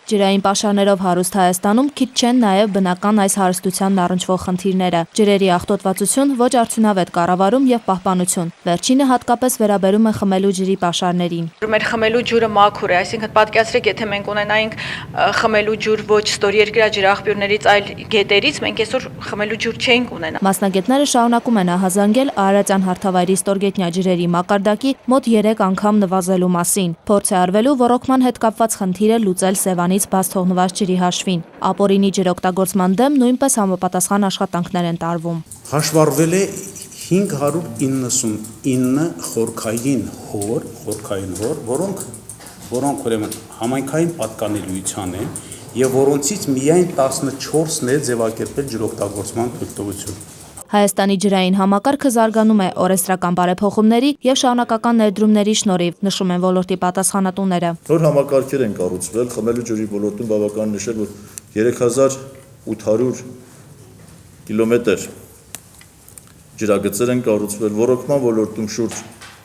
Ջրային պաշարներով հարուստ Հայաստանում քիչ չեն նաև բնական այս հարստությանն առնչվող խնդիրները՝ ջրերի աղտոտվածություն, ոչ արդյունավետ կառավարում եւ պահպանություն։ Վերջինը հատկապես վերաբերում է խմելու ջրի պաշարներին։ Մեր խմելու ջուրը մաքուր է, այսինքն պատկերացրեք, եթե մենք ունենայինք խմելու ջուր ոչ ստորերկրյա ջրաղբյուրներից, այլ գետերից, մենք այսօր խմելու ջուր չէինք ունենա։ Մասնագետները շարունակում են ահազանգել Արարատյան հարթավայրի ստորգետնյա ջրերի մակարդակի մոտ 3 անգամ նվազելու մասին։ Փորձ է արվելու ոռոգման հետ կապված խնդիրը լուծել Սևանից բաց թողնված ջրի հաշվին։ Ապօրինի ջրօգտագործման դեմ նույնպես համապատասխան աշխատանքներ են տարվում։ Հաշվառվել է 599 խորքային հոր, որոնք ուրեմն համայնքային պատկանելիության են եւ որոնցից միայն 14-ն է ձևակերպել ջրօգտագործման թույլտվություն։ Հայաստանի ջրային համակարգը զարգանում է օրենսդրական բարեփոխումների եւ շարունակական ներդրումների շնորհիվ, նշում են ոլորտի պատասխանատուները։ Նոր համակարգեր են կառուցվել, խմելու ջրի ոլորտում բավական նշել, որ 3800 կիլոմետր ջրագծեր են կառուցվել, ոռոգման ոլորտում շուրջ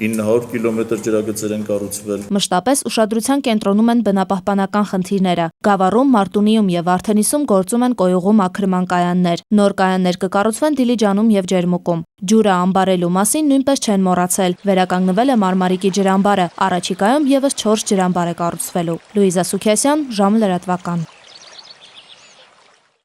900 կիլոմետր ջրագծեր են կառուցվել։ Մշտապես ուշադրության կենտրոնում են բնապահպանական խնդիրները։ Գավառում, Մարտունիում եւ Վարդենիսում գործում են կոյուղու մաքրման կայաններ։ Նոր կայաններ կկառուցվեն Դիլիջանում եւ Ջերմուկում։ Ջուրը ամբարելու մասին նույնպես չեն մոռացել։ Վերականգնվել է Մարմարիկի ջրամբարը։ Առաջիկայում եւս 4 ջրամբար է կառուցվելու։ Լուիզա Սուքիասյան, Ժամ լրատվական։